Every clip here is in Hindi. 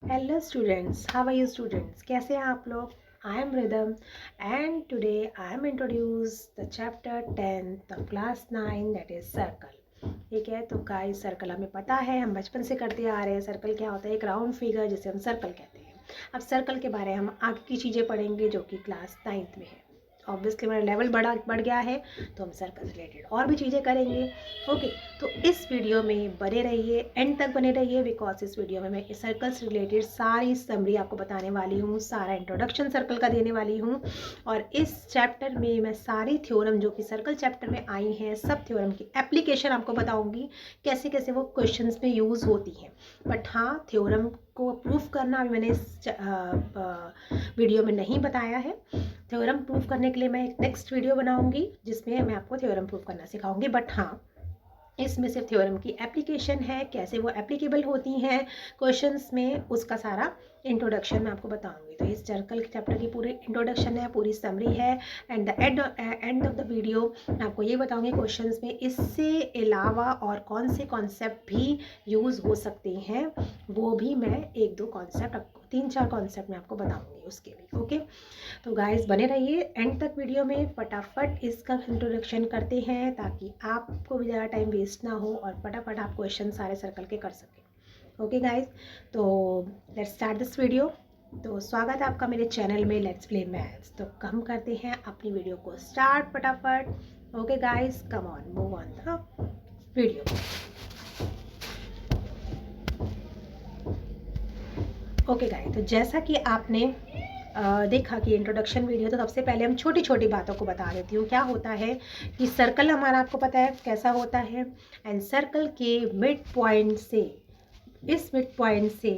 Hello students, how are you students? कैसे हैं आप लोग? I am Rhythm and today I am introduce the chapter 10 the class 9 that is circle. ठीक है, तो गाइस सर्कल हमें पता है, हम बचपन से करते आ रहे हैं। सर्कल क्या होता है? एक राउंड फिगर जिसे हम सर्कल कहते हैं। अब सर्कल के बारे में हम आगे की चीज़ें पढ़ेंगे जो कि क्लास 9th में है। ऑब्वियसली मेरा लेवल बढ़ गया है तो हम सर्कल से रिलेटेड और भी चीज़ें करेंगे। ओके, तो इस वीडियो में बने रहिए, एंड तक बने रहिए, बिकॉज इस वीडियो में मैं इस सर्कल से रिलेटेड सारी समरी आपको बताने वाली हूँ, सारा इंट्रोडक्शन सर्कल का देने वाली हूँ। और इस चैप्टर में मैं सारी थ्योरम जो कि सर्कल चैप्टर में आई हैं, सब थ्योरम की एप्लीकेशन आपको बताऊँगी, कैसे कैसे वो क्वेश्चंस में यूज़ होती हैं। बट हाँ, थ्योरम को प्रूफ करना अभी मैंने इस वीडियो में नहीं बताया है। थ्योरम प्रूफ करने के लिए मैं एक नेक्स्ट वीडियो बनाऊंगी जिसमें मैं आपको थ्योरम प्रूफ करना सिखाऊंगी। बट हाँ, इसमें सिर्फ थ्योरम की एप्लीकेशन है, कैसे वो एप्लीकेबल होती हैं क्वेश्चंस में, उसका सारा इंट्रोडक्शन मैं आपको बताऊंगी। तो इस सर्कल के चैप्टर की पूरी इंट्रोडक्शन है, पूरी समरी है, and the end of the video मैं आपको ये बताऊंगी क्वेश्चंस में इससे अलावा और कौन से कॉन्सेप्ट भी यूज़ हो सकते हैं, वो भी मैं एक दो कॉन्सेप्ट आपको 3-4 कॉन्सेप्ट मैं आपको बताऊँगी उसके भी। ओके, तो गाइस बने रहिए एंड तक वीडियो में। फटाफट इसका इंट्रोडक्शन करते हैं ताकि आपको भी ज़्यादा टाइम वेस्ट ना हो और फटाफट आप क्वेश्चन सारे सर्कल के कर सकें। ओके गाइस, तो लेट्स स्टार्ट दिस वीडियो। तो स्वागत है आपका मेरे चैनल में लेट्स प्ले मैथ्स। तो हम करते हैं अपनी वीडियो को स्टार्ट फटाफट। Okay guys, come on, move on the video. Okay guys, तो जैसा कि आपने देखा कि इंट्रोडक्शन वीडियो, तो सबसे पहले हम छोटी छोटी बातों को बता देती हूँ। क्या होता है कि सर्कल हमारा आपको पता है कैसा होता है, एंड सर्कल के मिड पॉइंट से, इस मिड पॉइंट से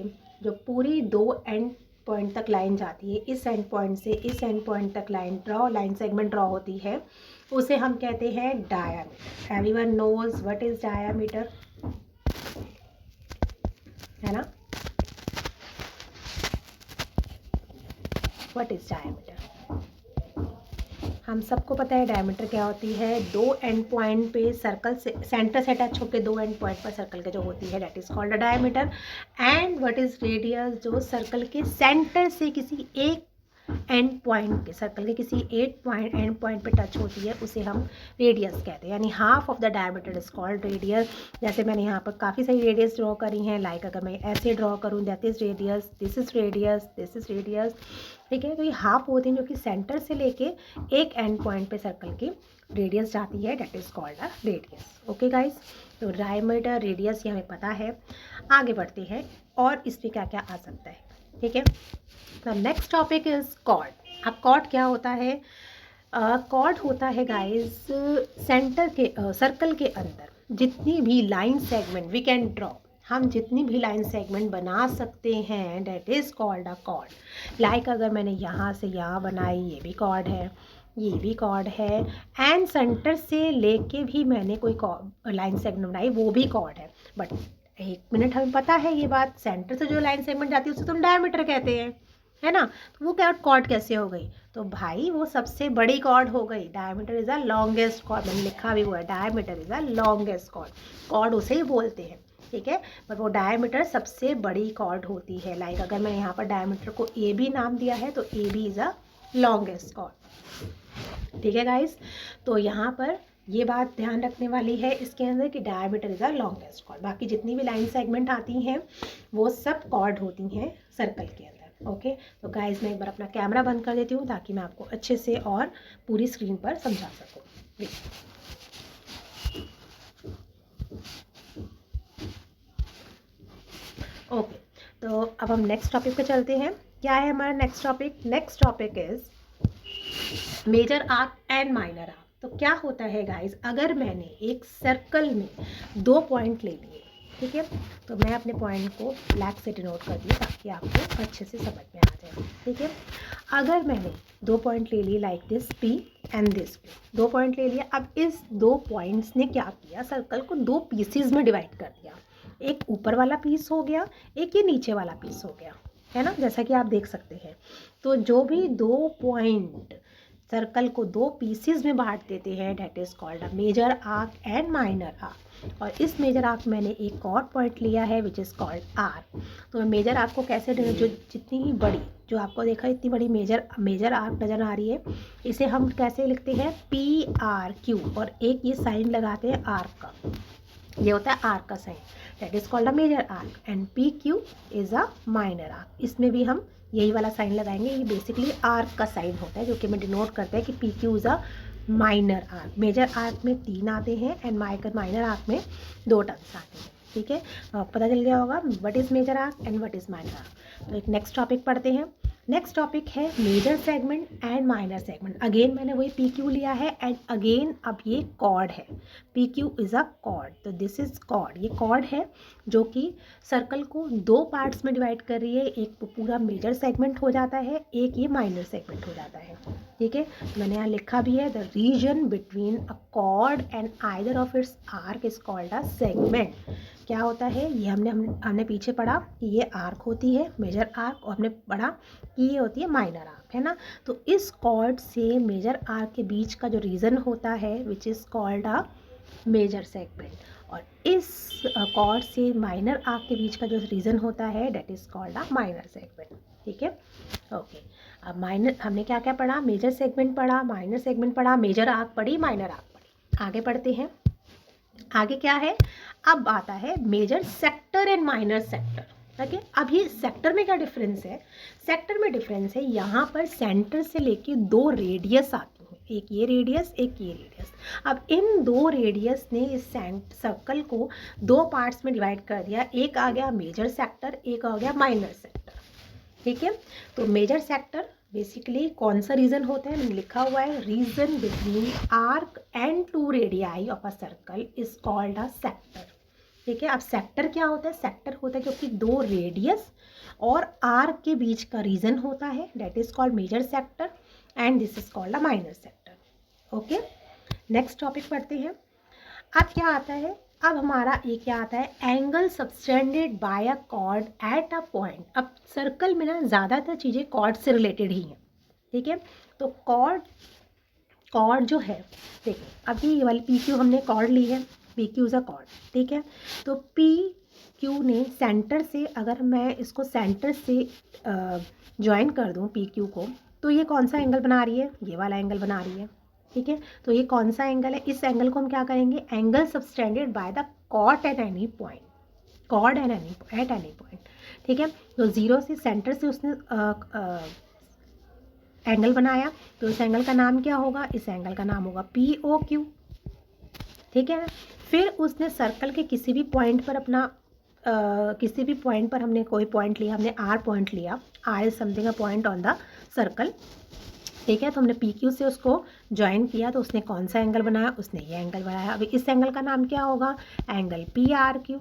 जो पूरी दो एंड पॉइंट तक लाइन जाती है, इस एंड पॉइंट से इस एंड पॉइंट तक लाइन सेगमेंट ड्रॉ होती है, उसे हम कहते हैं diameter. Everyone knows what is diameter, है ना? What is diameter? हम सबको पता है डायमीटर क्या होती है। दो एंड पॉइंट पे सर्कल से सेंटर से टच होकर दो एंड पॉइंट पर सर्कल के जो होती है, that is called a diameter. And what is radius? जो सर्कल के सेंटर से किसी एक एंड पॉइंट पे, सर्कल के किसी एंड पॉइंट पे टच होती है, उसे हम रेडियस कहते हैं। यानी half of the diameter is called radius. जैसे मैंने यहाँ पर काफ़ी सारी रेडियस ड्रॉ करी हैं, लाइक अगर मैं ऐसे ड्रॉ करूँ, that is radius, this is radius, this is radius. ठीक है, तो ये हाफ होती हैं जो कि सेंटर से लेके एक एंड पॉइंट पे सर्कल की रेडियस जाती है, that is called a radius. Okay guys, तो डायमीटर, रेडियस ये हमें पता है। आगे बढ़ते हैं और इसमें क्या क्या आ सकता है। ठीक है, the next topic is chord. अब कॉर्ड क्या होता है? कॉर्ड होता है गाइस सेंटर के सर्कल के अंदर जितनी भी line segment we can draw, हम जितनी भी लाइन सेगमेंट बना सकते हैं, that is called a chord. Like अगर मैंने यहाँ से यहाँ बनाई, ये भी कॉर्ड है, ये भी कॉर्ड है, एंड सेंटर से लेके भी मैंने कोई लाइन सेगमेंट बनाई, वो भी कॉर्ड है। बट एक मिनट, हमें पता है ये बात, सेंटर से जो लाइन सेगमेंट जाती है उसे तो हम डायमीटर कहते हैं, है ना? तो वो क्या कॉर्ड कैसे हो गई? तो भाई वो सबसे बड़ी कॉर्ड हो गई। Diameter is a longest chord, मैंने लिखा भी हुआ है, diameter is a longest chord. Chord उसे ही बोलते हैं, ठीक है, पर वो डायमीटर सबसे बड़ी कॉर्ड होती है। लाइक अगर मैंने यहाँ पर डायमीटर को ए बी नाम दिया है, तो A B is a longest chord. ठीक है गाइस, तो यहाँ पर ये बात ध्यान रखने वाली है इसके अंदर कि diameter is a longest cord. बाकी जितनी भी लाइन सेगमेंट आती हैं वो सब कॉर्ड होती हैं सर्कल के अंदर। ओके, तो गाइस मैं एक बार अपना कैमरा बंद कर देती हूँ ताकि मैं आपको अच्छे से और पूरी स्क्रीन पर समझा सकूँ। ओके, तो अब हम नेक्स्ट टॉपिक पे चलते हैं। क्या है हमारा next topic? Next topic is major arc and minor arc. तो क्या होता है गाइस, अगर मैंने एक सर्कल में दो पॉइंट ले लिए, ठीक है, तो मैं अपने पॉइंट को ब्लैक से डिनोट कर दिया ताकि आपको अच्छे से समझ में आ जाए। ठीक है, अगर मैंने दो पॉइंट ले लिए like this P and this Q, दो पॉइंट ले लिया। अब इस दो पॉइंट्स ने क्या किया, सर्कल को दो पीसीज में डिवाइड कर दिया। एक ऊपर वाला पीस हो गया, एक ये नीचे वाला पीस हो गया, है ना, जैसा कि आप देख सकते हैं। तो जो भी दो पॉइंट सर्कल को दो पीसीज में बांट देते हैं, that is called a major arc and minor arc. और इस मेजर आर्क मैंने एक और पॉइंट लिया है विच इज़ कॉल्ड आर। तो मैं मेजर आर्क को कैसे, जो जितनी ही बड़ी, जो आपको देखा इतनी बड़ी मेजर आर्क नज़र आ रही है, इसे हम कैसे लिखते हैं, पी आर क्यू, और एक ये साइन लगाते हैं आर्क का, ये होता है आर्क का sign, that is called a major arc, and P Q is a minor arc. इसमें भी हम यही वाला साइन लगाएंगे, ये बेसिकली आर्क का साइन होता है जो कि मैं डिनोट करते हैं कि P Q is a minor arc. Major arc में 3 आते हैं एंड माइनर आर्क में 2 टर्म्स आते हैं, ठीक है। पता चल गया होगा what is major arc and what is minor arc. तो एक नेक्स्ट टॉपिक पढ़ते हैं। नेक्स्ट टॉपिक है major segment and minor segment. Again मैंने वही पी क्यू लिया है एंड अगेन अब ये कॉर्ड है, P Q is a chord, तो दिस इज़ कॉर्ड। ये कॉर्ड है जो कि सर्कल को 2 पार्ट्स में डिवाइड कर रही है, एक पूरा मेजर सेगमेंट हो जाता है, एक ये माइनर सेगमेंट हो जाता है, ठीक है। मैंने यहाँ लिखा भी है, the region between a chord and either of its arc is called a segment. क्या होता है ये हमने पीछे पढ़ा कि ये आर्क होती है मेजर आर्क, और हमने पढ़ा कि ये होती है माइनर आर्क, है ना। तो इस कॉर्ड से मेजर आर्क के बीच का जो रीजन होता है which is called a major segment, और इस कॉर्ड से माइनर आर्क के बीच का जो रीजन होता है that is called a minor segment, ठीक है। ओके, अब माइनर हमने क्या क्या पढ़ा, मेजर सेगमेंट पढ़ा, माइनर सेगमेंट पढ़ा, मेजर आर्क पढ़ी, माइनर आर्क पढ़ी। आगे पढ़ते हैं, आगे क्या है, अब आता है major sector and minor sector, okay. अब ये सेक्टर में क्या डिफरेंस है, सेक्टर में डिफरेंस है यहाँ पर सेंटर से लेके 2 रेडियस आती हैं, एक ये रेडियस एक ये रेडियस। अब इन 2 रेडियस ने इस सर्कल को 2 पार्ट्स में डिवाइड कर दिया, एक आ गया मेजर सेक्टर, एक आ गया माइनर सेक्टर, ठीक है। तो मेजर सेक्टर बेसिकली कौन सा रीजन होता है, मैंने लिखा हुआ है, region between arc and 2 radii of a circle is called a sector, ठीक है। अब सेक्टर क्या होता है, सेक्टर होता है क्योंकि 2 रेडियस और आर्क के बीच का रीजन होता है, that is called major sector and this is called a minor sector, okay. Next topic पढ़ते हैं। अब क्या आता है, अब हमारा ये क्या आता है, angle subtended bye a cord at a point. अब सर्कल में ना ज़्यादातर चीज़ें कॉर्ड से रिलेटेड ही हैं, ठीक है। तो कॉर्ड जो है, देखिए अभी ये वाली पी क्यू हमने कॉर्ड ली है, P Q is a cord, ठीक है। तो पी क्यू ने सेंटर से, अगर मैं इसको सेंटर से ज्वाइन कर दूँ पी क्यू को, तो ये कौन सा एंगल बना रही है, ये वाला एंगल बना रही है, ठीक है। तो ये कौन सा एंगल है, इस एंगल को हम क्या करेंगे, angle subtended by the chord at any point, chord at any point, ठीक है। तो 0 से सेंटर से उसने एंगल बनाया, तो इस एंगल का नाम क्या होगा, इस एंगल का नाम होगा पी ओ क्यू, ठीक है। फिर उसने सर्कल के किसी भी पॉइंट पर अपना किसी भी पॉइंट पर हमने कोई पॉइंट लिया, हमने आर पॉइंट लिया, R is something a point on the circle, ठीक है। तो हमने पी क्यू से उसको ज्वाइन किया, तो उसने कौन सा एंगल बनाया, उसने ये एंगल बनाया। अभी इस एंगल का नाम क्या होगा, एंगल पी आर क्यू,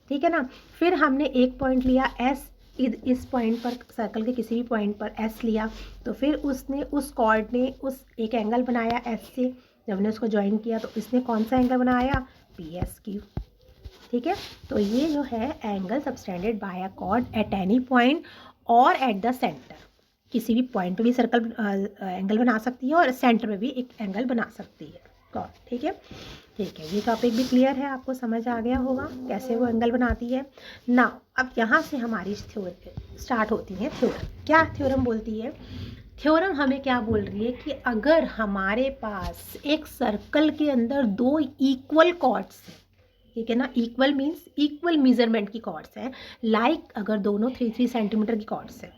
ठीक है ना। फिर हमने एक पॉइंट लिया एस, इस पॉइंट पर, सर्कल के किसी भी पॉइंट पर एस लिया, तो फिर उसने उस कॉर्ड ने उस एक एंगल बनाया एस से, जब हमने उसको ज्वाइन किया तो इसने कौन सा एंगल बनाया, पी एस क्यू, ठीक है। तो ये जो है angle subtended bye a cord at any point और एट द सेंटर, किसी भी पॉइंट पे भी सर्कल एंगल बना सकती है और सेंटर में भी एक एंगल बना सकती है कॉर्ड, ठीक है। ठीक है, ये टॉपिक भी क्लियर है, आपको समझ आ गया होगा कैसे वो एंगल बनाती है ना। अब यहाँ से हमारी थ्योरम स्टार्ट होती है। थ्योरम क्या, थ्योरम बोलती है, थ्योरम हमें क्या बोल रही है कि अगर हमारे पास एक सर्कल के अंदर 2 इक्वल कॉर्ड्स हैं, ठीक है ना, इक्वल मीन्स इक्वल मेजरमेंट की कॉर्ड्स हैं, लाइक अगर दोनों 3-3 सेंटीमीटर की कॉर्ड्स हैं,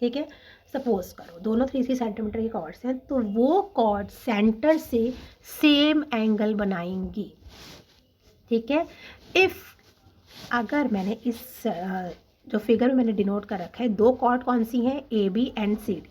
ठीक है, सपोज करो दोनों 3-3 सेंटीमीटर की कॉर्ड्स हैं, तो वो कॉर्ड सेंटर से सेम एंगल बनाएंगी, ठीक है। इफ़ अगर मैंने इस जो फिगर में मैंने डिनोट कर रखा है, 2 कॉर्ड कौन सी हैं, A B and C D,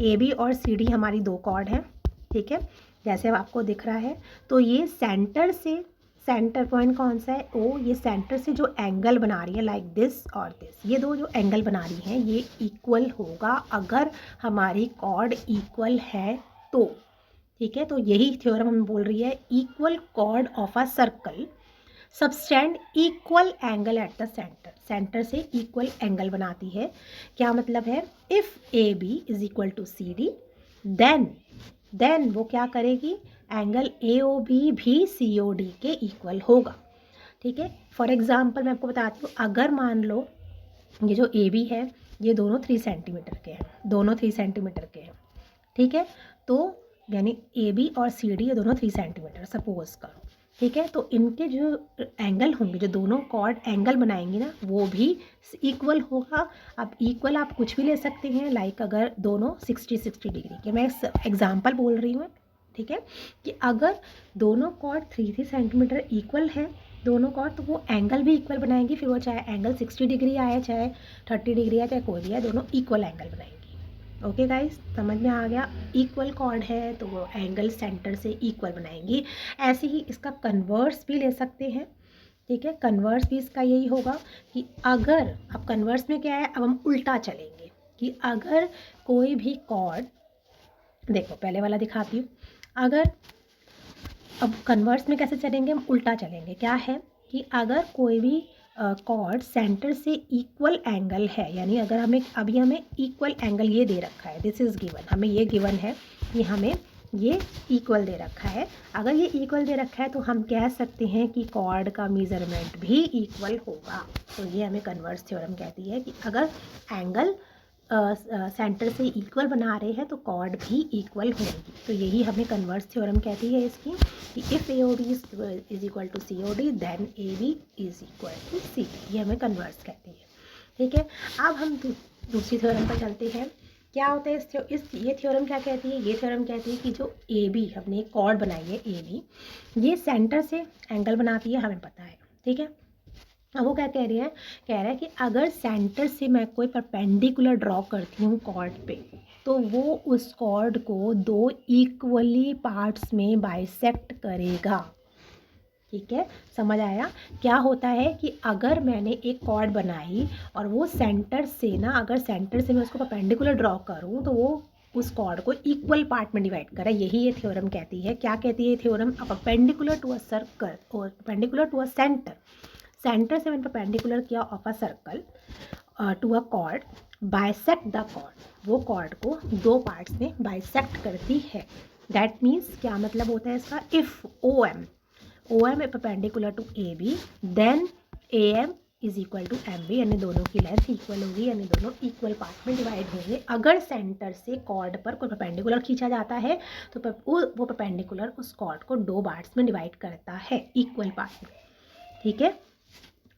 A B और सी डी हमारी 2 कॉर्ड हैं, ठीक है, जैसे अब आपको दिख रहा है। तो ये सेंटर से, सेंटर पॉइंट कौन सा है, ओ, ये सेंटर से जो एंगल बना रही है लाइक दिस और दिस, ये 2 जो एंगल बना रही हैं ये इक्वल होगा अगर हमारी कॉर्ड इक्वल है तो, ठीक है। तो यही थ्योरम हम बोल रही है, equal chord of a circle subtend equal angle at the centre, centre से इक्वल एंगल बनाती है। क्या मतलब है, if A B is equal to C D then वो क्या करेगी, एंगल AOB भी COD के इक्वल होगा। ठीक है, फॉर एग्जाम्पल मैं आपको बताती हूँ, अगर मान लो ये जो AB है ये दोनों 3 सेंटीमीटर के हैं, दोनों 3 सेंटीमीटर के हैं। ठीक है, तो यानी AB और CD ये दोनों 3 सेंटीमीटर सपोज करो। ठीक है, तो इनके जो एंगल होंगे, जो दोनों कॉर्ड एंगल बनाएंगे ना, वो भी इक्वल होगा। अब इक्वल आप कुछ भी ले सकते हैं, लाइक अगर दोनों 60 डिग्री के, मैं एग्जांपल बोल रही हूँ। ठीक है, कि अगर दोनों कॉर्ड 3 सेंटीमीटर इक्वल है दोनों कॉर्ड, तो वो एंगल भी इक्वल बनाएंगी, फिर वो चाहे एंगल 60 डिग्री आए, चाहे 30 डिग्री आए, चाहे कोई भी आए, दोनों इक्वल एंगल बनाएंगी। ओके गाइस, समझ में आ गया। इक्वल कॉर्ड है तो वो एंगल सेंटर से इक्वल बनाएंगी। ऐसे ही इसका कन्वर्स भी ले सकते हैं। ठीक है, कन्वर्स भी इसका यही होगा कि अगर, अब कन्वर्स में क्या है, अब हम उल्टा चलेंगे कि अगर कोई भी कॉर्ड, देखो पहले वाला दिखाती हूँ, अगर, अब कन्वर्स में कैसे चलेंगे, हम उल्टा चलेंगे। क्या है कि अगर कोई भी कॉर्ड सेंटर से इक्वल एंगल है, यानी अगर हमें अभी हमें इक्वल एंगल ये दे रखा है, दिस इज़ गिवन, हमें ये गिवन है कि हमें ये इक्वल दे रखा है। अगर ये इक्वल दे रखा है तो हम कह सकते हैं कि कॉर्ड का मेजरमेंट भी इक्वल होगा। तो ये हमें कन्वर्स थ्योरम कहती है कि अगर एंगल सेंटर से इक्वल बना रहे हैं तो कॉर्ड भी इक्वल होगी। तो यही हमें कन्वर्स थ्योरम कहती है इसकी, कि if AOB is equal to COD then AB is equal to CD। ये हमें कन्वर्स कहती है। ठीक है, अब हम दूसरी थ्योरम पर चलते हैं। क्या होता है ये थ्योरम क्या कहती है, ये थ्योरम कहती है कि जो AB, हमने एक कॉर्ड बनाई है AB, ये सेंटर से एंगल बनाती है, हमें पता है। ठीक है, अब वो क्या कह रही है, कह रहा है कि अगर सेंटर से मैं कोई परपेंडिकुलर ड्रॉ करती हूँ कॉर्ड पे, तो वो उस कॉर्ड को 2 इक्वली पार्ट्स में बाइसेक्ट करेगा। ठीक है, समझ आया। क्या होता है कि अगर मैंने एक कॉर्ड बनाई और वो सेंटर से ना, अगर सेंटर से मैं उसको परपेंडिकुलर ड्रॉ करूँ तो वो उस कॉर्ड को इक्वल पार्ट में डिवाइड करे। यही ये थ्योरम कहती है। क्या कहती है ये theorem, perpendicular to a circle और perpendicular to a centre, centre से मैंने परपेंडिकुलर किया of a circle to a chord, bisect the chord, वो कॉर्ड को 2 पार्ट्स में बाइसेक्ट करती है। दैट मीन्स क्या मतलब होता है इसका, इफ़ OM है perpendicular to AB, then AM is equal to MB, यानी दोनों की लेंथ इक्वल होगी, यानी दोनों इक्वल पार्ट में डिवाइड होंगे। अगर सेंटर से कॉर्ड पर कोई परपेंडिकुलर खींचा जाता है तो वो परपेंडिकुलर उस कॉर्ड को 2 पार्ट्स में डिवाइड करता है, इक्वल पार्ट में। ठीक है,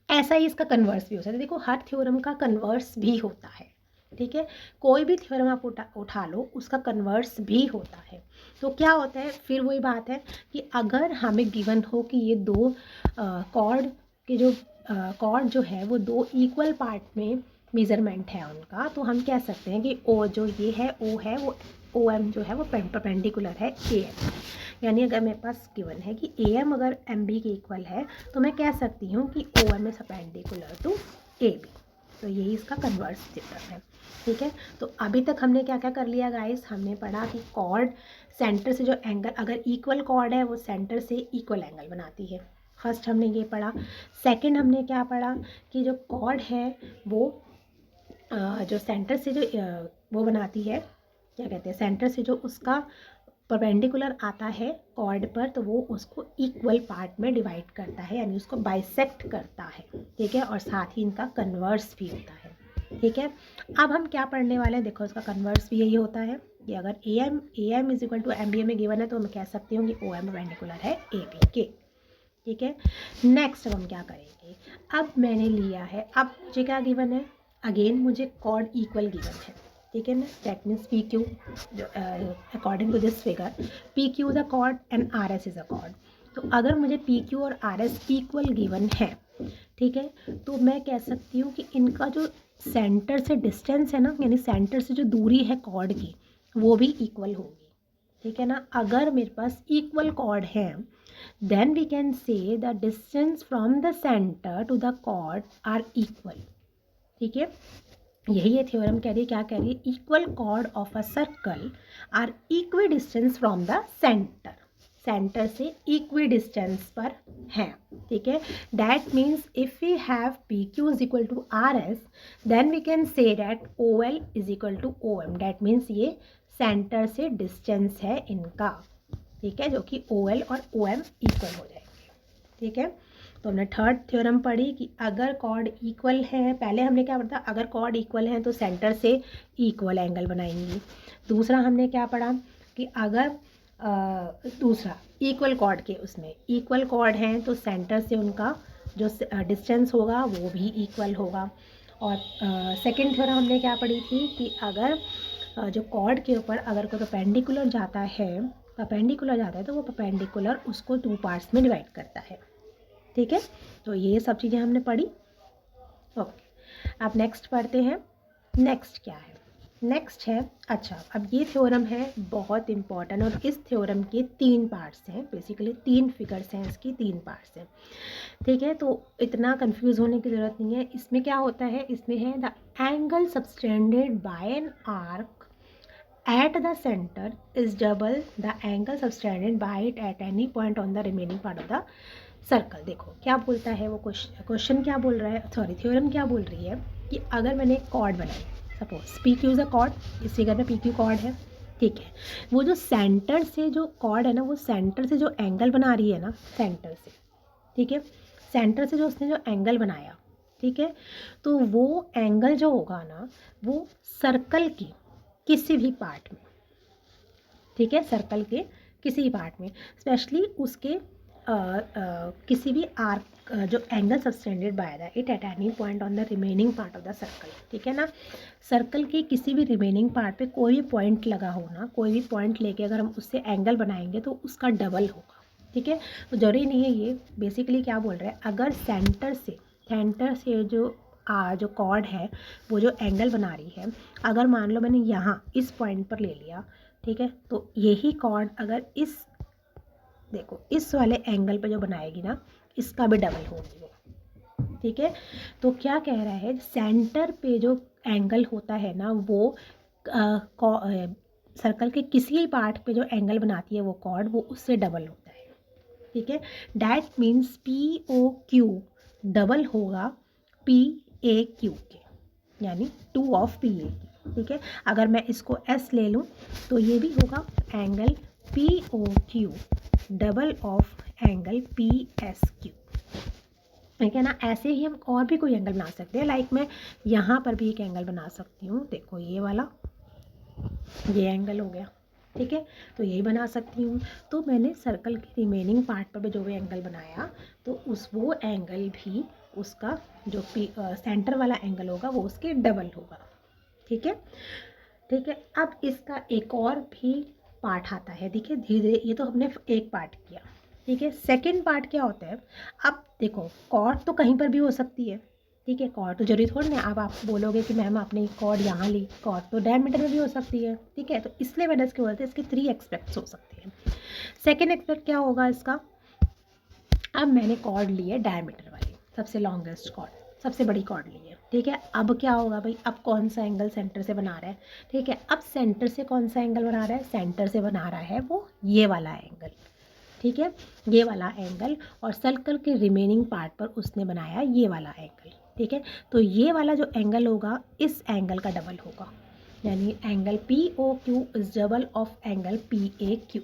ऐसा ही इसका कन्वर्स भी हो सकता है। देखो हर थ्योरम का कन्वर्स भी होता है। ठीक है, कोई भी थ्योरम आप उठा लो, उसका कन्वर्स भी होता है। तो क्या होता है, फिर वही बात है कि अगर हमें गिवन हो कि ये 2 कॉर्ड के जो कॉर्ड जो है वो 2 इक्वल पार्ट में मेज़रमेंट है उनका, तो हम कह सकते हैं कि O जो ये है, O है, वो OM जो है वो परपेंडिकुलर है AM। यानी अगर मेरे पास गिवन है कि AM अगर MB के इक्वल है तो मैं कह सकती हूँ कि OM is perpendicular to AB। तो यही इसका कन्वर्स थ्योरम है। ठीक है, तो अभी तक हमने क्या क्या कर लिया गाइस, हमने पढ़ा कि कॉर्ड सेंटर से जो एंगल, अगर इक्वल कॉर्ड है वो सेंटर से इक्वल एंगल बनाती है। फर्स्ट हमने ये पढ़ा। सेकंड हमने क्या पढ़ा कि जो कॉर्ड है वो जो सेंटर से जो वो बनाती है, क्या कहते हैं, सेंटर से जो उसका परपेंडिकुलर आता है कॉर्ड पर, तो वो उसको इक्वल पार्ट में डिवाइड करता है, यानी उसको बाइसेक्ट करता है। ठीक है, और साथ ही इनका कन्वर्स भी होता है। ठीक है, अब हम क्या पढ़ने वाले हैं, देखो इसका कन्वर्स भी यही होता है कि अगर AM is equal to MB में गिवन है तो मैं कह सकती हूँ कि OM परपेंडिकुलर है AB के। ठीक है, नेक्स्ट अब हम क्या करेंगे, अब मैंने लिया है, अब मुझे क्या गिवन है, अगेन मुझे कॉर्ड इक्वल गिवन है। ठीक है ना, that means PQ according to this figure, PQ is a chord and RS is a chord. तो अगर मुझे PQ और RS इक्वल गिवन है, ठीक है, तो मैं कह सकती हूँ कि इनका जो सेंटर से डिस्टेंस है ना, यानी सेंटर से जो दूरी है कॉर्ड की, वो भी इक्वल होगी। ठीक है ना, अगर मेरे पास इक्वल कॉर्ड है then we can say the distance from the center to the chord are equal। ठीक है, यही ये थ्योरम कह रही है, क्या कह रही है, equal chord of a circle are equidistance from the centre, centre से इक्वी डिस्टेंस पर हैं। ठीक है, that means if we have PQ is equal to RS then we can say that OL is equal to OM। That means ये सेंटर से डिस्टेंस है इनका, ठीक है, जो कि OL और OM इक्वल हो जाएंगे, ठीक है। तो हमने थर्ड थ्योरम पढ़ी कि अगर कॉर्ड इक्वल है, पहले हमने क्या पढ़ा, अगर कॉर्ड इक्वल है तो सेंटर से इक्वल एंगल बनाएंगी। दूसरा हमने क्या पढ़ा कि अगर दूसरा इक्वल कॉर्ड के, उसमें इक्वल कॉर्ड हैं तो सेंटर से उनका जो डिस्टेंस होगा वो भी इक्वल होगा। और सेकंड थ्योरम हमने क्या पढ़ी थी कि अगर जो कॉर्ड के ऊपर अगर कोई परपेंडिकुलर जाता है तो वो परपेंडिकुलर उसको 2 पार्ट्स में डिवाइड करता है, ठीक है। तो ये सब चीज़ें हमने पढ़ी। ओके, अब नेक्स्ट पढ़ते हैं। नेक्स्ट क्या है, नेक्स्ट है, अच्छा अब ये थ्योरम है बहुत इम्पॉर्टेंट, और इस थ्योरम के 3 पार्ट्स हैं, बेसिकली 3 फिगर्स हैं, इसकी 3 पार्ट्स हैं, ठीक है। तो इतना कंफ्यूज होने की ज़रूरत नहीं है। इसमें क्या होता है, इसमें है the angle subtended bye an arc at the center is double the angle subtended by it at any point on the remaining part of the circle। देखो क्या बोलता है वो क्वेश्चन क्या बोल रहा है, सॉरी थ्योरम क्या बोल रही है कि अगर मैंने एक कॉर्ड बनाई, suppose PQ is a cord, इस फिगर में PQ कॉर्ड है, ठीक है। वो जो सेंटर से जो कॉर्ड है ना, वो सेंटर से जो एंगल बना रही है ना, सेंटर से, ठीक है, सेंटर से जो उसने जो एंगल बनाया, ठीक है, तो वो एंगल जो होगा ना वो सर्कल की किसी भी पार्ट में, ठीक है, सर्कल के किसी भी पार्ट में, स्पेशली उसके किसी भी आर्क जो angle subtended by the it at any point on the remaining part of the circle, ठीक है ना। सर्कल के किसी भी रिमेनिंग पार्ट पे कोई भी पॉइंट लगा हो ना, कोई भी पॉइंट लेके अगर हम उससे एंगल बनाएंगे तो उसका डबल होगा, ठीक है। तो जरूरी नहीं है, ये बेसिकली क्या बोल रहा है, अगर सेंटर से जो कॉर्ड है वो जो एंगल बना रही है, अगर मान लो मैंने यहाँ इस पॉइंट पर ले लिया, ठीक है, तो यही कॉर्ड अगर इस, देखो इस वाले एंगल पे जो बनाएगी ना, इसका भी डबल होगी वो, ठीक है। तो क्या कह रहा है, सेंटर पे जो एंगल होता है ना वो सर्कल के किसी भी पार्ट पे जो एंगल बनाती है वो कॉर्ड, वो उससे डबल होता है, ठीक है। डैट मीन्स POQ डबल होगा PAQ के, यानी 2 ऑफ PA की, ठीक है। अगर मैं इसको S ले लूँ तो ये भी होगा angle POQ double of angle PSQ, ठीक है ना। ऐसे ही हम और भी कोई एंगल बना सकते हैं, लाइक मैं यहाँ पर भी एक एंगल बना सकती हूँ, देखो ये वाला, ये एंगल हो गया, ठीक है, तो यही बना सकती हूँ। तो मैंने सर्कल के रिमेनिंग पार्ट पर भी जो भी एंगल बनाया, तो वो एंगल भी उसका जो सेंटर वाला एंगल होगा वो उसके डबल होगा, ठीक है, ठीक है। अब इसका एक और भी पार्ट आता है, देखिए धीरे धीरे, ये तो हमने एक पार्ट किया, ठीक है। सेकेंड पार्ट क्या होता है, अब देखो कॉर्ड तो कहीं पर भी हो सकती है, ठीक है, कॉर्ड तो जरूरी थोड़ी ना, अब आप बोलोगे कि मैम आपने कॉर्ड यहाँ ली, कॉर्ड तो डायमीटर में भी हो सकती है, ठीक है। तो इसलिए मैंने इसके बोलते हैं इसके 3 एस्पेक्ट्स हो सकते हैं। सेकेंड एस्पेक्ट क्या होगा इसका, अब मैंने कॉर्ड ली है डायमीटर वाली, सबसे लॉन्गेस्ट कॉर्ड, सबसे बड़ी कॉर्ड ली है, ठीक है। अब क्या होगा भाई, अब कौन सा एंगल सेंटर से बना रहा है, ठीक है। अब सेंटर से कौन सा एंगल बना रहा है, सेंटर से बना रहा है वो ये वाला एंगल, ठीक है, ये वाला एंगल, और सर्कल के रिमेनिंग पार्ट पर उसने बनाया ये वाला एंगल, ठीक है। तो ये वाला जो एंगल होगा इस एंगल का डबल होगा, यानी angle POQ is double of angle PAQ,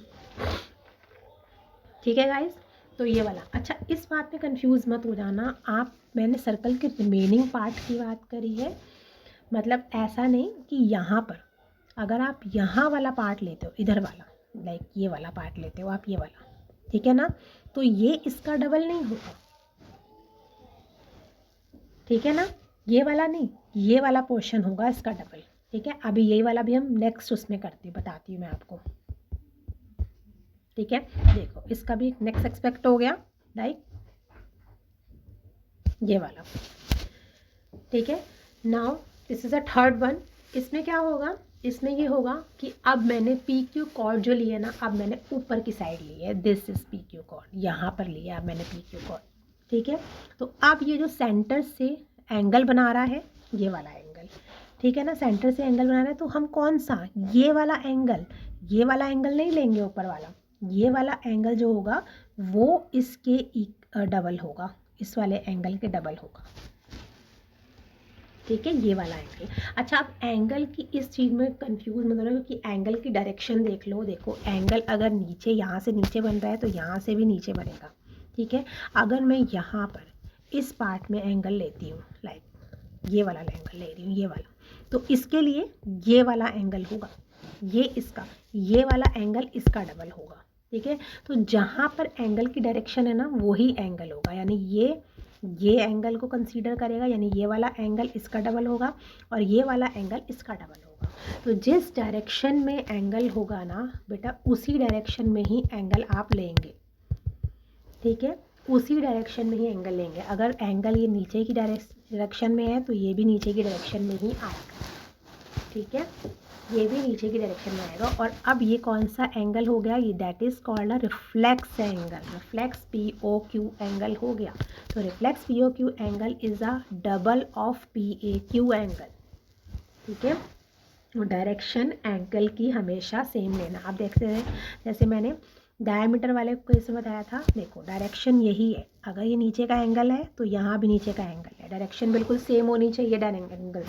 ठीक है गाइस। तो ये वाला, अच्छा इस बात में कंफ्यूज मत हो जाना आप, मैंने सर्कल के रिमेनिंग पार्ट की बात करी है, मतलब ऐसा नहीं कि यहाँ पर अगर आप यहाँ वाला पार्ट लेते हो, इधर वाला, लाइक ये वाला पार्ट लेते हो आप, ये वाला, ठीक है ना, तो ये इसका डबल नहीं होगा, ठीक है ना, ये वाला नहीं, ये वाला पोर्शन होगा इसका डबल, ठीक है। अभी यही वाला भी हम नेक्स्ट उसमें बताती हूँ मैं आपको, ठीक है। देखो इसका भी नेक्स्ट एक्सपेक्ट हो गया, लाइक ये वाला, ठीक है। Now this is a third one, इसमें क्या होगा, इसमें ये होगा कि अब मैंने PQ कॉर्ड जो लिए ना, अब मैंने ऊपर की साइड ली है, दिस इज PQ कॉर्ड, यहाँ पर लिया अब मैंने PQ कॉर्ड, ठीक है। तो अब ये जो सेंटर से एंगल बना रहा है, ये वाला एंगल, ठीक है ना, सेंटर से एंगल बना रहा है, तो हम कौन सा, ये वाला एंगल नहीं लेंगे ऊपर वाला, ये वाला एंगल जो होगा वो इसके डबल होगा, इस वाले एंगल के डबल होगा, ठीक है, ये वाला एंगल। अच्छा, अब एंगल की इस चीज़ में कंफ्यूज मत होना, क्योंकि एंगल की डायरेक्शन देख लो। देखो एंगल अगर नीचे यहाँ से नीचे बन रहा है तो यहाँ से भी नीचे बनेगा। ठीक है, अगर मैं यहाँ पर इस पार्ट में एंगल लेती हूँ, लाइक ये वाला एंगल ले रही हूँ, ये वाला, तो इसके लिए ये वाला एंगल होगा, ये इसका, ये वाला एंगल इसका डबल होगा। ठीक है, तो जहाँ पर एंगल की डायरेक्शन है ना वही एंगल होगा, यानी ये एंगल को कंसीडर करेगा, यानी ये वाला एंगल इसका डबल होगा और ये वाला एंगल इसका डबल होगा। तो जिस डायरेक्शन में एंगल होगा ना बेटा, उसी डायरेक्शन में ही एंगल आप लेंगे। ठीक है, उसी डायरेक्शन में ही एंगल लेंगे। अगर एंगल ये नीचे की डायरेक्शन में है तो ये भी नीचे की डायरेक्शन में ही आएगा। ठीक है, ये भी नीचे की डायरेक्शन में आएगा। और अब ये कौन सा एंगल हो गया, ये that is called a reflex angle. Reflex POQ angle हो गया। तो reflex POQ angle is a double of PAQ angle. ठीक है, डायरेक्शन एंगल की हमेशा सेम लेना। आप देखते हैं जैसे मैंने डायमीटर वाले को कैसे बताया था, देखो डायरेक्शन यही है। अगर ये नीचे का एंगल है तो यहाँ भी नीचे का एंगल है, डायरेक्शन बिल्कुल सेम होनी चाहिए एंगल।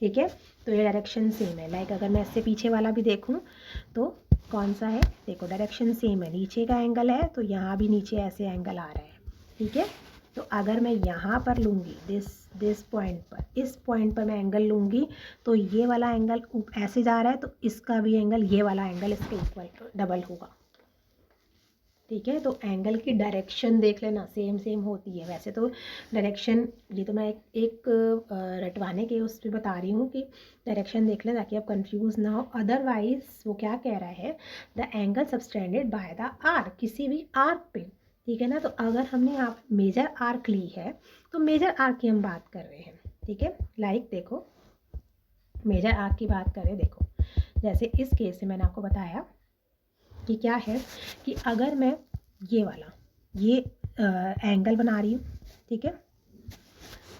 ठीक है, तो ये डायरेक्शन सेम है। लाइक अगर मैं इससे पीछे वाला भी देखूँ तो कौन सा है, देखो डायरेक्शन सेम है, नीचे का एंगल है तो यहाँ भी नीचे ऐसे एंगल आ रहा है। ठीक है, तो अगर मैं यहाँ पर लूँगी दिस पॉइंट पर, इस पॉइंट पर मैं एंगल लूँगी तो ये वाला एंगल ऐसे जा रहा है तो इसका भी एंगल, ये वाला एंगल इसके इक्वल डबल होगा। ठीक है, तो एंगल की डायरेक्शन देख लेना, सेम होती है। वैसे तो डायरेक्शन, ये तो मैं एक रटवाने के उस पर बता रही हूँ कि डायरेक्शन देख लें ताकि आप कंफ्यूज ना हो। अदरवाइज वो क्या कह रहा है, the angle subtended by the arc, किसी भी आर्क पे। ठीक है ना, तो अगर हमने यहाँ मेजर आर्क ली है तो मेजर आर्क की हम बात कर रहे हैं। ठीक है, लाइक देखो मेजर आर्क की बात करें, देखो जैसे इस केस से मैंने आपको बताया कि क्या है कि अगर मैं ये वाला ये एंगल बना रही हूँ। ठीक है,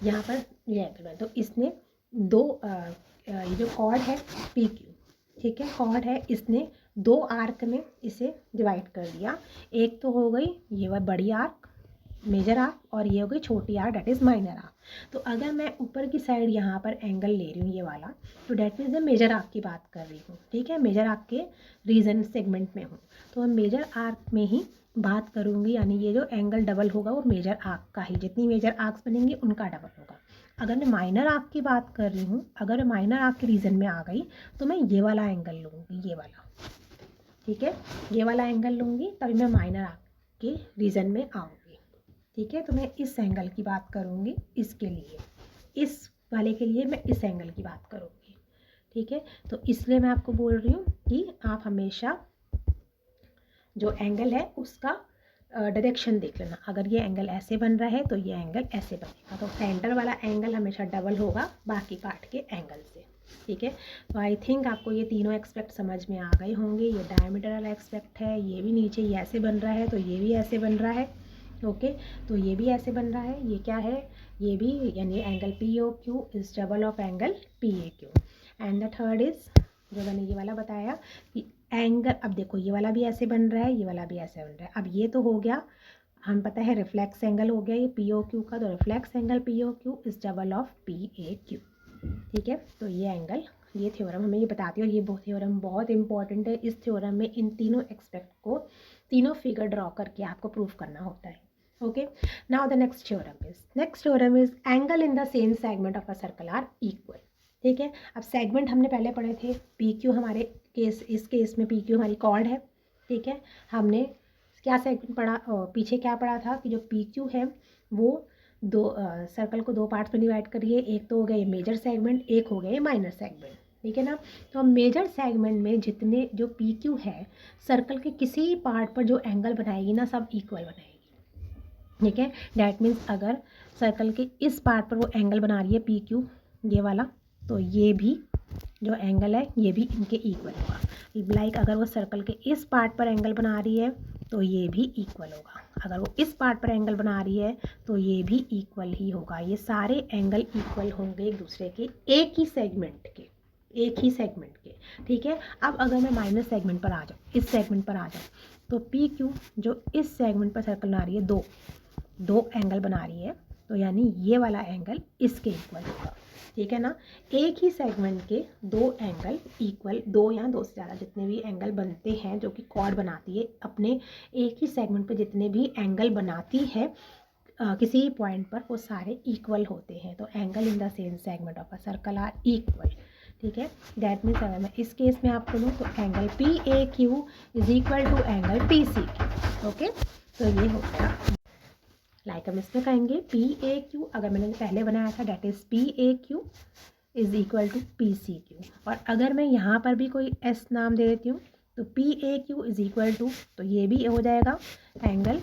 यहाँ पर ये एंगल बना, तो इसने दो ये जो कॉर्ड है PQ, ठीक है कॉर्ड है, इसने दो आर्क में इसे डिवाइड कर दिया। एक तो हो गई ये वह बड़ी आर्क मेजर आर्क, और ये हो गई छोटी arc that is minor arc. तो अगर मैं ऊपर की साइड यहाँ पर एंगल ले रही हूँ ये वाला, तो डैट मीन्स मैं मेजर आर्क की बात कर रही हूँ। ठीक है, मेजर आर्क के रीजन सेगमेंट में हूँ, तो मैं मेजर आर्क में ही बात करूँगी, यानी ये जो एंगल डबल होगा वो मेजर आर्क का ही, जितनी मेजर आर्क्स बनेंगी उनका डबल होगा। अगर मैं माइनर आर्क की बात कर रही हूँ, अगर मैं माइनर आर्क के रीजन में आ गई तो मैं ये वाला एंगल लूँगी, ये वाला। ठीक है, ये वाला एंगल लूँगी तभी मैं माइनर आर्क के रीजन में आऊँगी। ठीक है, तो मैं इस एंगल की बात करूँगी, इसके लिए, इस वाले के लिए मैं इस एंगल की बात करूँगी। ठीक है, तो इसलिए मैं आपको बोल रही हूँ कि आप हमेशा जो एंगल है उसका डायरेक्शन देख लेना। अगर ये एंगल ऐसे बन रहा है तो ये एंगल ऐसे बनेगा, तो सेंटर वाला एंगल हमेशा डबल होगा बाकी पार्ट के एंगल से। ठीक है, तो आई थिंक आपको ये तीनों एक्सपेक्ट समझ में आ गए होंगे। ये डायमीटर वाला एक्सपेक्ट है, ये भी नीचे ये ऐसे बन रहा है तो ये भी ऐसे बन रहा है। ओके, तो ये भी ऐसे बन रहा है, ये क्या है, ये भी, यानी angle POQ is double of angle PAQ। And the third is जो मैंने ये वाला बताया कि एंगल, अब देखो ये वाला भी ऐसे बन रहा है, ये वाला भी ऐसे बन रहा है। अब ये तो हो गया, हम पता है रिफ्लेक्स एंगल हो गया ये POQ का, तो reflex angle POQ is double of PAQ। ठीक है, तो ये एंगल, ये थ्योरम हमें ये बताती है, और ये थ्योरम बहुत इंपॉर्टेंट है। इस थ्योरम में इन तीनों एक्सपेक्ट को, तीनों फिगर ड्रॉ करके आपको प्रूफ करना होता है। Okay, now the next theorem is angle in the same segment of a circle are equal. ठीक है, अब सेगमेंट हमने पहले पढ़े थे, PQ हमारे केस, इस केस में PQ हमारी कॉर्ड है। ठीक है, हमने क्या सेगमेंट पढ़ा, पीछे क्या पढ़ा था कि जो PQ है वो दो सर्कल को दो पार्ट्स में डिवाइड करिए, एक तो हो गया ये मेजर सेगमेंट, एक हो गया ये माइनर सेगमेंट। ठीक है ना, तो मेजर सेगमेंट में जितने जो PQ है सर्कल के किसी पार्ट पर जो एंगल बनाएगी ना सब इक्वल बनाएगी। ठीक है, डैट मीन्स अगर सर्कल के इस पार्ट पर वो एंगल बना रही है PQ ये वाला, तो ये भी जो एंगल है ये भी इनके इक्वल होगा। लाइक अगर वो सर्कल के इस पार्ट पर एंगल बना रही है तो ये भी इक्वल होगा, अगर वो इस पार्ट पर एंगल बना रही है तो ये भी इक्वल ही होगा। ये सारे एंगल इक्वल होंगे एक दूसरे के, एक ही सेगमेंट के। ठीक है, अब अगर मैं माइनर सेगमेंट पर आ जाऊँ, इस सेगमेंट पर आ जाऊँ, तो PQ जो इस सेगमेंट पर सर्कल बना रही है, दो एंगल बना रही है, तो यानी ये वाला एंगल इसके इक्वल होगा, ठीक है ना। एक ही सेगमेंट के दो एंगल इक्वल, दो या दो से ज़्यादा जितने भी एंगल बनते हैं जो कि कॉर्ड बनाती है, अपने एक ही सेगमेंट पे जितने भी एंगल बनाती है किसी पॉइंट पर, वो सारे इक्वल होते हैं। तो angle in the same segment of a circle are equal, ठीक है। दैट मीन्स अगर मैं इस केस में आपको लूँ तो angle P A Q is equal to angle P C Q, okay. तो ये हो गया, लाइक हम इसमें कहेंगे पी ए क्यू, अगर मैंने पहले बनाया था that is P A Q is equal to P C Q. और अगर मैं यहाँ पर भी कोई एस नाम दे देती हूँ तो P A Q is equal to, तो ये भी हो जाएगा एंगल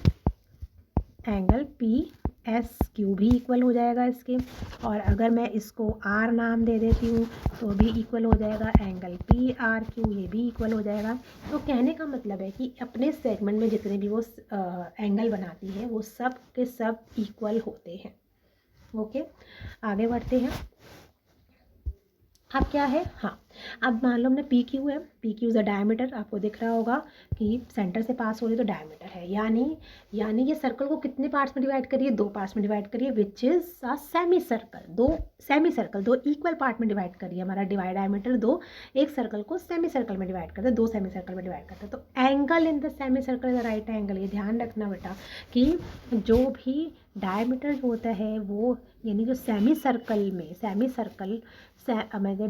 पी एस क्यू भी इक्वल हो जाएगा इसके। और अगर मैं इसको आर नाम दे देती हूँ तो भी इक्वल हो जाएगा एंगल पी आर क्यू, ये भी इक्वल हो जाएगा। तो कहने का मतलब है कि अपने सेगमेंट में जितने भी वो एंगल बनाती है वो सब के सब इक्वल होते हैं, ओके। आगे बढ़ते हैं। अब क्या है, हाँ, अब मान लो हमने पी क्यू है, P Q is a diameter, आपको दिख रहा होगा कि सेंटर से पास हो रही तो डायमीटर है। यानी ये सर्कल को कितने पार्ट्स में डिवाइड करिए, दो पार्ट्स में डिवाइड करिए, which is a semi circle. दो इक्वल पार्ट में डिवाइड करिए, हमारा डिवाइड डायमीटर दो, एक सर्कल को सेमी सर्कल में डिवाइड करते हैं, दो सेमी सर्कल में डिवाइड करते हैं। तो angle in the semi circle is right angle. ये ध्यान रखना बेटा कि जो भी डायमीटर जो होता है वो, यानी जो सेमी सर्कल में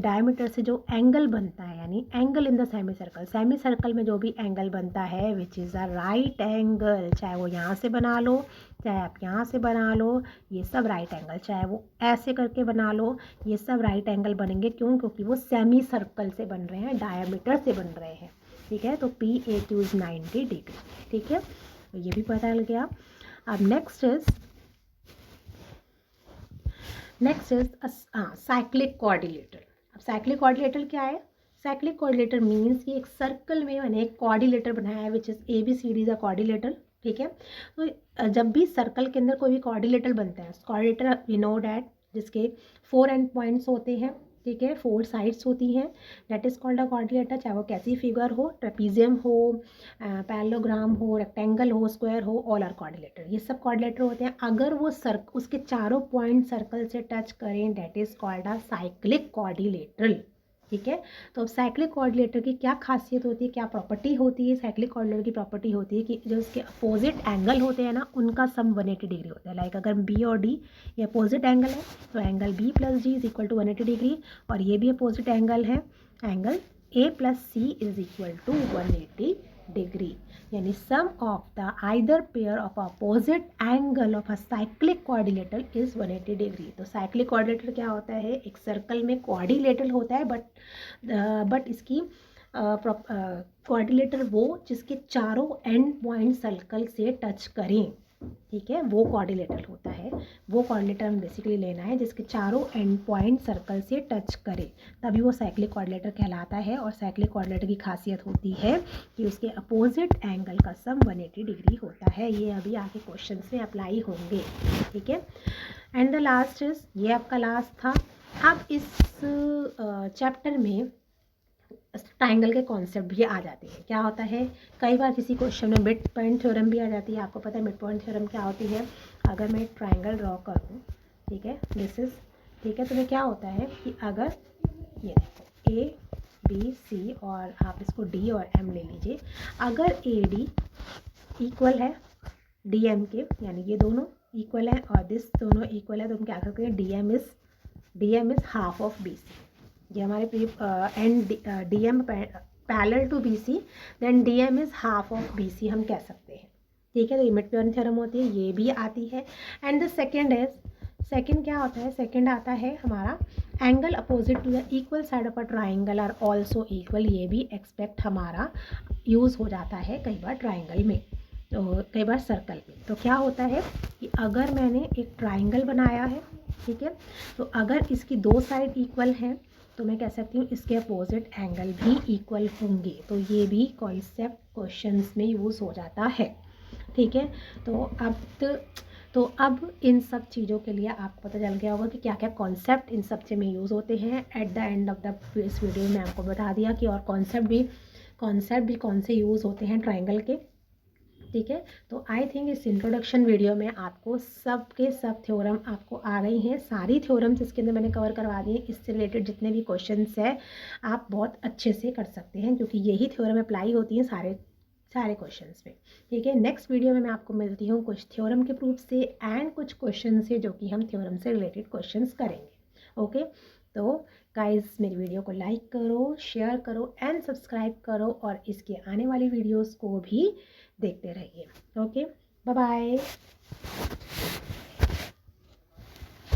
डायमीटर से जो एंगल बनता है, यानी angle in the semi circle में जो भी एंगल बनता है which is a right angle, चाहे वो यहाँ से बना लो, चाहे आप यहाँ से बना लो, ये सब राइट एंगल, चाहे वो ऐसे करके बना लो, ये सब राइट एंगल बनेंगे। क्यों? क्योंकि वो सेमी सर्कल से बन रहे हैं, डायमीटर से बन रहे हैं, ठीक है। तो P A Q is 90 degree, ठीक है। तो ये भी पता लग गया। अब नेक्स्ट इज साइक्लिक कोऑर्डिनेटर। अब साइक्लिक कोऑर्डिनेटर क्या है? साइक्लिक कोऑर्डिनेटर मीन्स कि एक सर्कल में मैंने एक कोऑर्डिनेटर बनाया है which is A B C D is a coordinator, ठीक है। तो जब भी सर्कल के अंदर कोई भी कोऑर्डिनेटर बनता है, कोऑर्डिनेटर वी नो डैट जिसके 4 एंड पॉइंट्स होते हैं, ठीक है, 4 साइड्स होती हैं, that is called a coordinator. चाहे वो कैसी फिगर हो, ट्रेपीजियम हो, पैरेललोग्राम हो, रेक्टेंगल हो, स्क्वायर हो, ऑल आर कोऑर्डिनेटर, ये सब कोऑर्डिनेटर होते हैं। अगर वो उसके चारों पॉइंट सर्कल से टच करें, that is called a cyclic coordinator, ठीक है। तो अब साइक्लिक कोऑर्डिनेटर की क्या खासियत होती है, क्या प्रॉपर्टी होती है? साइक्लिक कोऑर्डिनेटर की प्रॉपर्टी होती है कि जो उसके अपोजिट एंगल होते हैं ना, उनका सम 180 डिग्री होता है। लाइक अगर बी और डी ये अपोजिट एंगल है तो angle B plus D is equal to 180 degree, और ये भी अपोजिट एंगल है, angle A plus C is equal to 180 degree. यानी sum of the either pair of opposite angle of a cyclic coordinator is 180 degree. तो साइक्लिक कोऑर्डिनेटर क्या होता है? एक सर्कल में कोऑर्डिनेटर होता है, बट इसकी कोऑर्डिनेटर वो जिसके चारों एंड पॉइंट सर्कल से टच करें, ठीक है, वो कोऑर्डिनेटर होता है। वो कोऑर्डिनेटर हमें बेसिकली लेना है जिसके चारों एंड पॉइंट सर्कल से टच करे, तभी वो साइक्लिक कोऑर्डिनेटर कहलाता है। और साइक्लिक कोऑर्डिनेटर की खासियत होती है कि उसके अपोजिट एंगल का सम 180 डिग्री होता है। ये अभी आगे क्वेश्चन में अप्लाई होंगे, ठीक है। एंड द लास्ट इज, ये आपका लास्ट था। अब इस चैप्टर में ट्राइंगल के कॉन्सेप्ट भी आ जाते हैं। क्या होता है, कई बार किसी क्वेश्चन में मिड पॉइंट थ्योरम भी आ जाती है। आपको पता है मिड पॉइंट थ्योरम क्या होती है? अगर मैं एक ट्राइंगल ड्रॉ करूँ, ठीक है, दिस इज, ठीक है, तो मैं क्या होता है कि अगर ये देखो ए बी सी और आप इसको डी और एम ले लीजिए, अगर ए डी इक्वल है डी एम के, यानी ये दोनों इक्वल है और दिस दोनों इक्वल है, तो हम क्या करते हैं, D M is half of B C. ये हमारे and D M parallel to B C, then D M is half of B C हम कह सकते हैं, ठीक है। तो ये मिड पॉइंट थ्योरम होती है, ये भी आती है। एंड द सेकेंड क्या होता है? सेकेंड आता है हमारा angle opposite to the equal side of a triangle are also equal. ये भी एक्सपेक्ट हमारा यूज़ हो जाता है कई बार ट्राइंगल में, तो कई बार सर्कल में। तो क्या होता है कि अगर मैंने एक ट्राइंगल बनाया है, ठीक है, तो अगर इसकी दो साइड इक्वल हैं तो मैं कह सकती हूँ इसके अपोजिट एंगल भी इक्वल होंगे। तो ये भी कॉन्सेप्ट क्वेश्चंस में यूज़ हो जाता है, ठीक है। तो अब इन सब चीज़ों के लिए आपको पता चल गया होगा कि क्या क्या कॉन्सेप्ट इन सब में यूज़ होते हैं। At the end of the इस वीडियो में आपको बता दिया कि और कॉन्सेप्ट भी कौन से यूज़ होते हैं ट्राइंगल के। ठीक है। तो आई थिंक इस इंट्रोडक्शन वीडियो में आपको सब के सब थ्योरम आपको आ गई हैं। सारी थ्योरम्स इसके अंदर मैंने कवर करवा दी हैं। इससे रिलेटेड जितने भी क्वेश्चंस हैं आप बहुत अच्छे से कर सकते हैं, क्योंकि यही थ्योरम अप्लाई होती हैं सारे क्वेश्चंस में। ठीक है, नेक्स्ट वीडियो में मैं आपको मिलती हूँ कुछ थ्योरम के प्रूफ से एंड कुछ क्वेश्चन से जो कि हम थ्योरम से रिलेटेड क्वेश्चंस करेंगे। ओके, तो गाइस मेरी वीडियो को लाइक करो, शेयर करो एंड सब्सक्राइब करो, और इसके आने वाली वीडियोस को भी देखते रहिए। Okay, bye bye.